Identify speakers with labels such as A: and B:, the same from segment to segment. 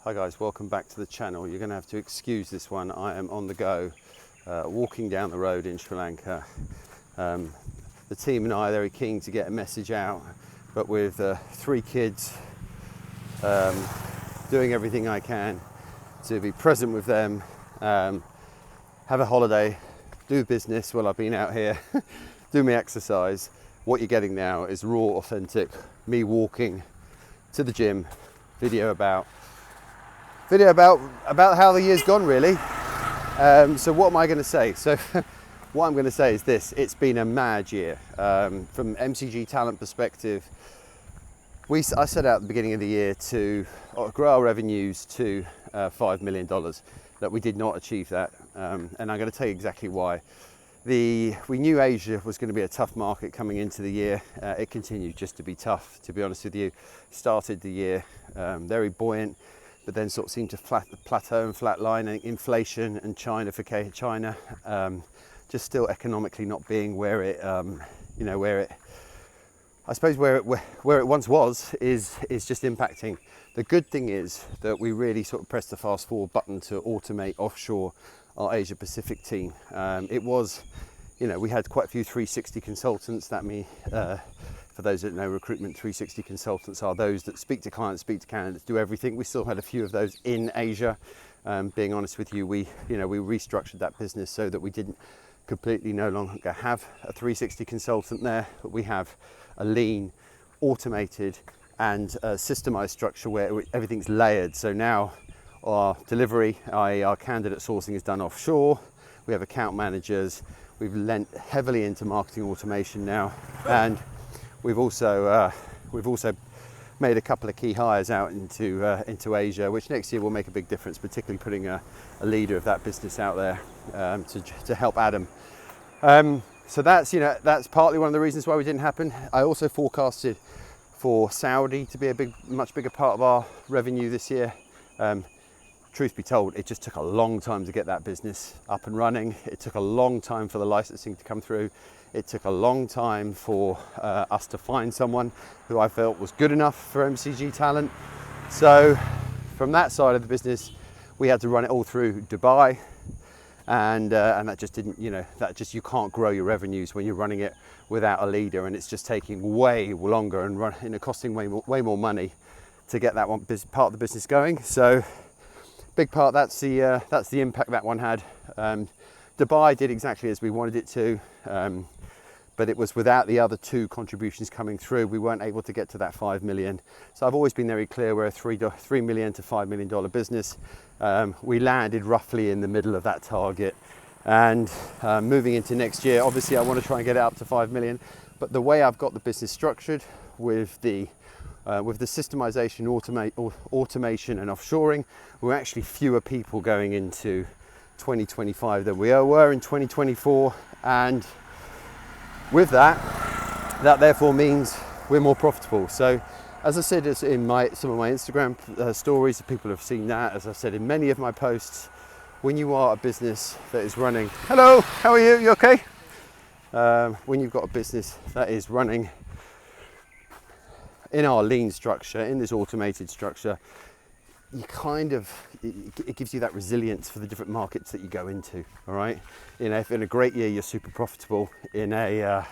A: Hi guys, welcome back to the channel. You're going to have to excuse this one. I am on the go, walking down the road in Sri Lanka. The team and I are very keen to get a message out, but with 3 kids, doing everything I can to be present with them, have a holiday, do business while I've been out here, do my exercise. What you're getting now is raw, authentic, me walking to the gym, video about how the year's gone, really. So what am I going to say? So what I'm going to say is this: it's been a mad year. From MCG talent perspective, I set out at the beginning of the year to grow our revenues to $5 million. That we did not achieve that, and I'm going to tell you exactly why. We knew Asia was going to be a tough market coming into the year. It continued just to be tough, to be honest with you. Started the year very buoyant, but then sort of seemed to plateau and flatline. Inflation and China just still economically not being where it once was is just impacting. The good thing is that we really sort of pressed the fast forward button to automate offshore our Asia Pacific team. It was, we had quite a few 360 consultants. For those that know recruitment, 360 consultants are those that speak to clients, speak to candidates, do everything. We still had a few of those in Asia. Being honest with you, we restructured that business so that we didn't completely no longer have a 360 consultant there, but we have a lean, automated and systemized structure where everything's layered. So now our delivery, i.e. our candidate sourcing, is done offshore. We have account managers. We've lent heavily into marketing automation now, and we've also made a couple of key hires out into Asia, which next year will make a big difference, particularly putting a leader of that business out there to help Adam. So that's partly one of the reasons why we didn't happen. I also forecasted for Saudi to be a much bigger part of our revenue this year. Truth be told, it just took a long time to get that business up and running. It took a long time for the licensing to come through. It took a long time for us to find someone who I felt was good enough for MCG talent. So from that side of the business, we had to run it all through Dubai, and that just didn't, you can't grow your revenues when you're running it without a leader, and it's just taking way longer and costing way more money to get that one part of the business going. So big part, that's the impact that one had. Dubai did exactly as we wanted it to, but it was without the other 2 contributions coming through. We weren't able to get to that 5 million. So I've always been very clear, we're a $3 million to $5 million business. We landed roughly in the middle of that target, and moving into next year, obviously I want to try and get it up to 5 million. But the way I've got the business structured with the systemization, automation and offshoring, we're actually fewer people going into 2025 than we were in 2024, and with that therefore means we're more profitable. So as I said, in some of my Instagram stories, people have seen that. As I've said in many of my posts, when you are a business that is running, hello, how are you? You okay? When you've got a business that is running in our lean structure, in this automated structure, it gives you that resilience for the different markets that you go into. All right, if in a great year you're super profitable, in an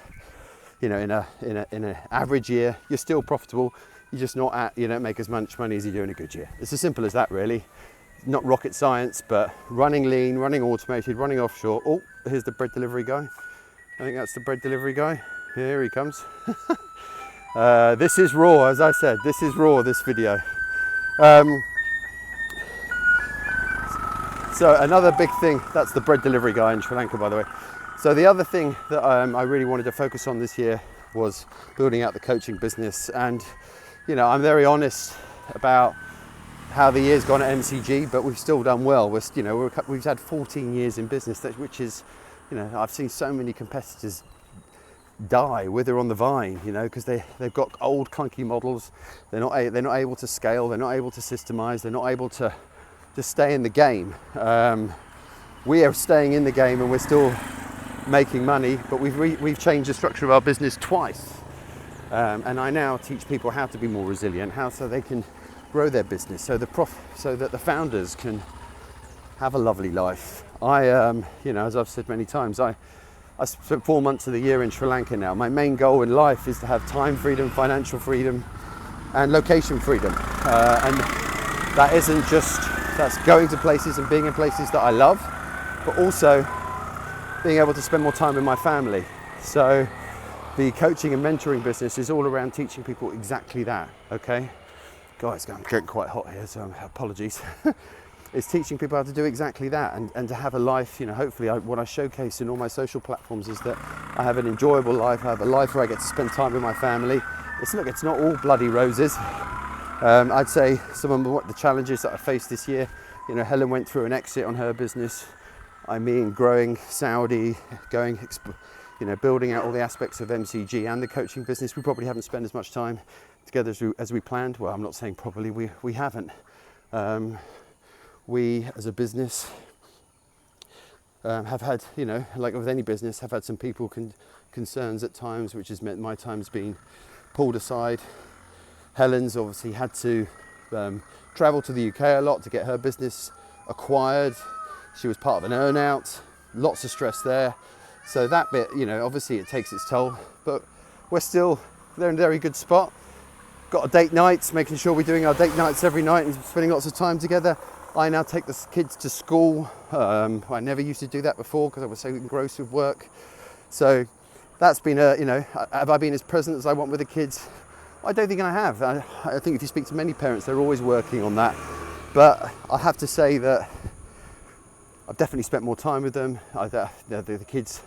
A: average year you're still profitable. You're just not you don't make as much money as you do in a good year. It's as simple as that, really. Not rocket science, but running lean, running automated, running offshore. Oh, here's the bread delivery guy. I think that's the bread delivery guy. Here he comes. This is raw, as I said. This is raw, this video. So another big thing, that's the bread delivery guy in Sri Lanka, by the way. So the other thing that I really wanted to focus on this year was building out the coaching business. And, I'm very honest about how the year's gone at MCG, but we've still done well. We've had 14 years in business, which is, I've seen so many competitors wither on the vine, because they've got old clunky models. They're not able to scale. They're not able to systemize. They're not able to stay in the game. We are staying in the game, and we're still making money, but we've changed the structure of our business twice. And I now teach people how to be more resilient, so they can grow their business so that the founders can have a lovely life. You know, as I've said many times, I spent 4 months of the year in Sri Lanka now. My main goal in life is to have time freedom, financial freedom, and location freedom. And that isn't just, that's going to places and being in places that I love, but also being able to spend more time with my family. So the coaching and mentoring business is all around teaching people exactly that, okay? Guys, I'm getting quite hot here, so apologies. It's teaching people how to do exactly that and to have a life, you know, hopefully what I showcase in all my social platforms is that I have an enjoyable life, I have a life where I get to spend time with my family. It's not all bloody roses. I'd say some of the challenges that I faced this year, you know, Helen went through an exit on her business. I mean, growing Saudi, you know, building out all the aspects of MCG and the coaching business. We probably haven't spent as much time together as we planned. Well, I'm not saying probably, we haven't. We as a business have had, you know, like with any business, have had some people concerns at times, which has meant my time's been pulled aside. Helen's obviously had to travel to the UK a lot to get her business acquired. She was part of an earn out, lots of stress there. So that bit, you know, obviously it takes its toll, but they're in a very good spot. Got a date nights, making sure we're doing our date nights every night and spending lots of time together. I now take the kids to school. I never used to do that before because I was so engrossed with work. So that's been you know, have I been as present as I want with the kids? I don't think I have. I think if you speak to many parents, they're always working on that. But I have to say that I've definitely spent more time with them. The kids,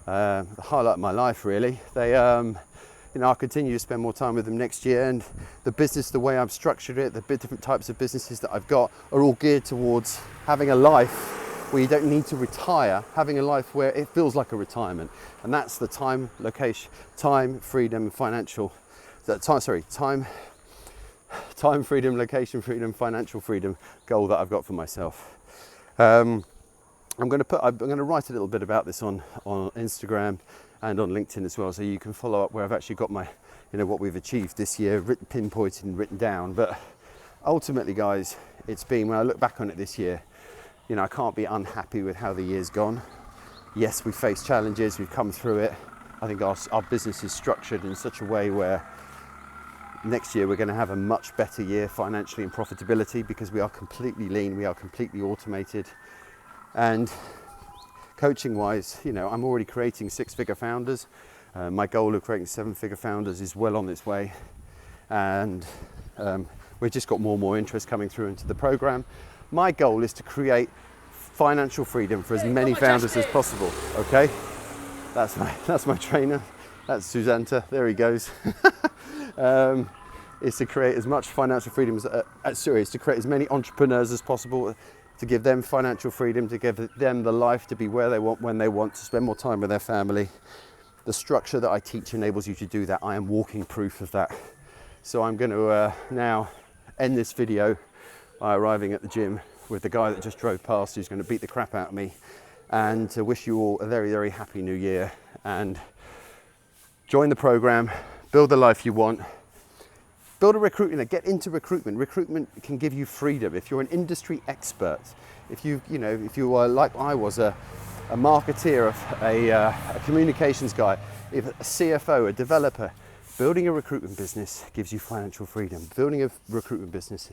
A: the highlight of my life really. They, you know, I'll continue to spend more time with them next year, and the business, the way I've structured it, the different types of businesses that I've got are all geared towards having a life where you don't need to retire, having a life where it feels like a retirement. And that's the time, location, time, freedom, financial, time freedom, location freedom, financial freedom goal that I've got for myself. I'm going to write a little bit about this on Instagram and on LinkedIn as well, so you can follow up where I've actually got my, you know, what we've achieved this year, pinpointed and written down. But ultimately, guys, it's been, when I look back on it this year, you know, I can't be unhappy with how the year's gone. Yes, we faced challenges, we've come through it. I think our business is structured in such a way where next year we're going to have a much better year financially and profitability, because we are completely lean, we are completely automated. And coaching wise, you know, I'm already creating 6-figure founders. My goal of creating 7-figure founders is well on its way. And we've just got more and more interest coming through into the program. My goal is to create financial freedom for as many founders as possible, okay? That's my trainer. That's Susanta, there he goes. Is to create as much financial freedom is to create as many entrepreneurs as possible, to give them financial freedom, to give them the life to be where they want, when they want, to spend more time with their family. The structure that I teach enables you to do that. I am walking proof of that. So I'm going to now end this video by arriving at the gym with the guy that just drove past, who's going to beat the crap out of me, and to wish you all a very, very happy new year. And join the program, build the life you want. Build a recruitment, get into recruitment. Recruitment can give you freedom. If you're an industry expert, if you are like I was, a marketeer, a communications guy, if a CFO, a developer, building a recruitment business gives you financial freedom. Building a recruitment business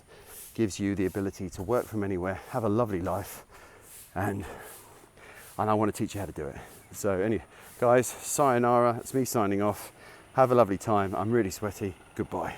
A: gives you the ability to work from anywhere, have a lovely life, and I want to teach you how to do it. So anyway, guys, sayonara, it's me signing off. Have a lovely time. I'm really sweaty. Goodbye.